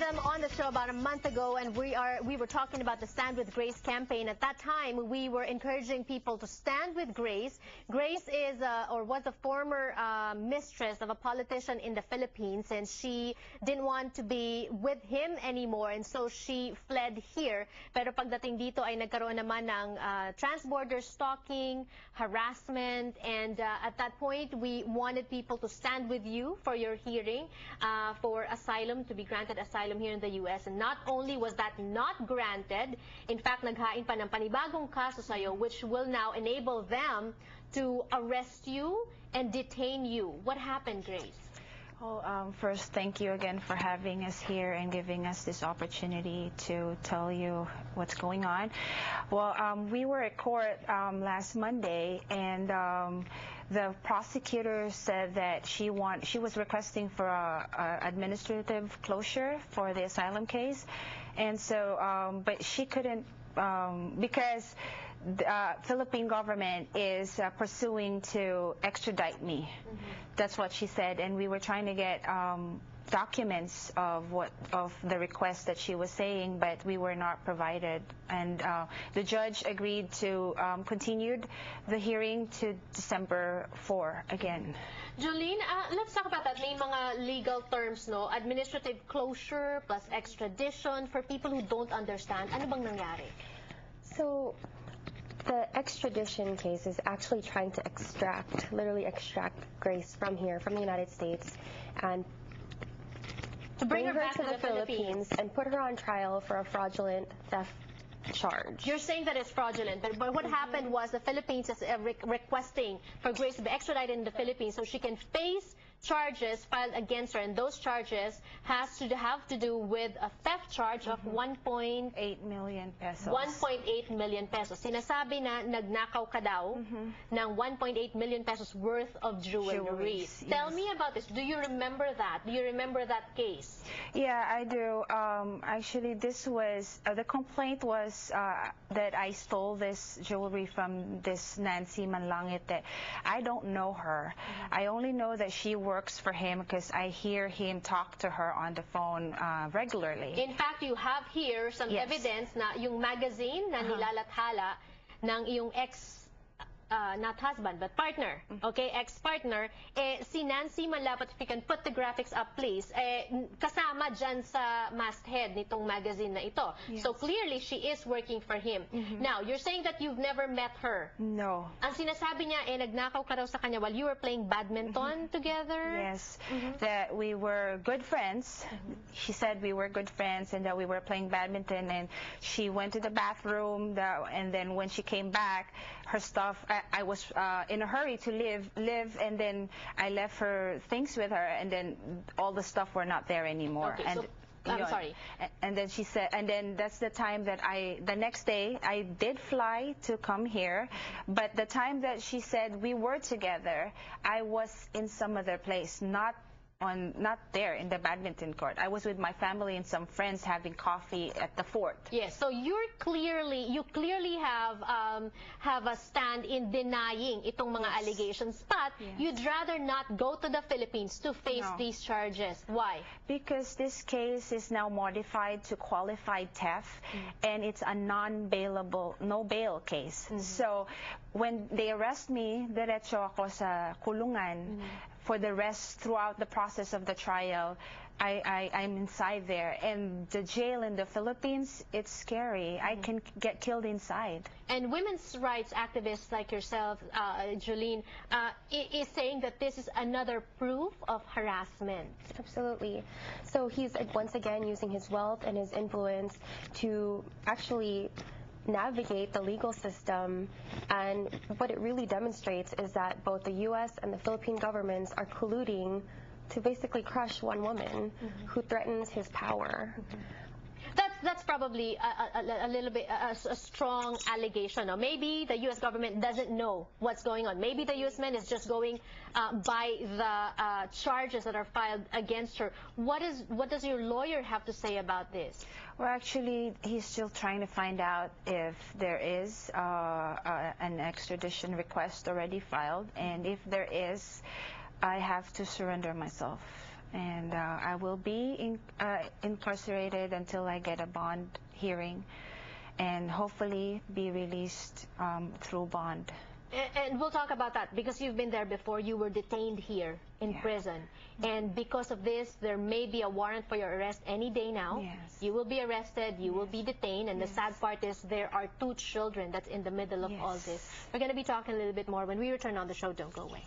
them on the show about a month ago, and we were talking about the Stand with Grace campaign. At that time, we were encouraging people to stand with Grace. Grace is or was a former mistress of a politician in the Philippines, and she didn't want to be with him anymore, and so she fled here. Pero pagdating dito ay nagkaroon naman ng transborder stalking, harassment, and at that point, we wanted people to stand with you for your hearing for asylum, to be granted asylum here in the U.S. And not only was that not granted, in fact, naghain pa ng panibagong kaso sa'yo, which will now enable them to arrest you and detain you. What happened, Grace? Well, first, thank you again for having us here and giving us this opportunity to tell you what's going on. Well, we were at court last Monday, and the prosecutor said that she was requesting for administrative closure for the asylum case, and so but she couldn't because the Philippine government is pursuing to extradite me. Mm-hmm. That's what she said, and we were trying to get documents of the request that she was saying, but we were not provided. And the judge agreed to continue the hearing to December 4 again. Jolene, let's talk about that. May mga legal terms, no? Administrative closure plus extradition. For people who don't understand, ano bang nangyari? So, the extradition case is actually trying to literally extract Grace from here, from the United States, and to bring her back to the Philippines and put her on trial for a fraudulent theft charge. You're saying that it's fraudulent, but what happened was the Philippines is requesting for Grace to be extradited in the Philippines so she can face charges filed against her, and those charges have to do with a theft charge of 1.8 million pesos. 1.8 million pesos. Sinasabi na nagnakaw ka daw ng 1.8 million pesos worth of jewelry. Yes. Tell me about this. Do you remember that? Do you remember that case? Yeah, I do. Actually, this was the complaint was that I stole this jewelry from this Nancy Manlangit. That I don't know her. I only know that she works for him because I hear him talk to her on the phone regularly. In fact, you have here some evidence na yung magazine na nilalathala ng iyong not husband, but partner, okay, ex-partner, si Nancy Manlapat, if you can put the graphics up, please, kasama dyan sa masthead nitong magazine na ito. Yes. So clearly, she is working for him. Now, you're saying that you've never met her. No. Ang sinasabi niya, nagnakaw ka raw sa kanya while you were playing badminton together? Yes, that we were good friends. She said we were good friends and that we were playing badminton, and she went to the bathroom, and then when she came back, her stuff, I was in a hurry to leave, and then I left her things with her, and then all the stuff were not there anymore. Okay, and so, I'm sorry. And then she said, and then that's the time that the next day, I did fly to come here, but the time that she said we were together, I was in some other place, not there in the badminton court. I was with my family and some friends having coffee at the fort. Yes, so you clearly have a stand in denying itong mga allegations, but you'd rather not go to the Philippines to face these charges. Why? Because this case is now modified to qualified theft, and it's a non-bailable, no bail case. So when they arrest me, diretso ako sa kulungan. For the rest, throughout the process of the trial, I'm inside there. And the jail in the Philippines, it's scary. I can get killed inside. And women's rights activists like yourself, Jolene, is saying that this is another proof of harassment. Absolutely. So he's once again using his wealth and his influence to actually navigate the legal system, and what it really demonstrates is that both the U.S. and the Philippine governments are colluding to basically crush one woman who threatens his power. That's probably a little bit a strong allegation. Or maybe the U.S. government doesn't know what's going on. Maybe the U.S. man is just going by the charges that are filed against her. What does your lawyer have to say about this? Well, actually, he's still trying to find out if there is an extradition request already filed, and if there is, I have to surrender myself. And I will be incarcerated until I get a bond hearing and hopefully be released through bond. And we'll talk about that because you've been there before. You were detained here in prison. And because of this, there may be a warrant for your arrest any day now. Yes. You will be arrested, you will be detained, and the sad part is there are 2 children that's in the middle of all this. We're going to be talking a little bit more when we return on the show. Don't go away.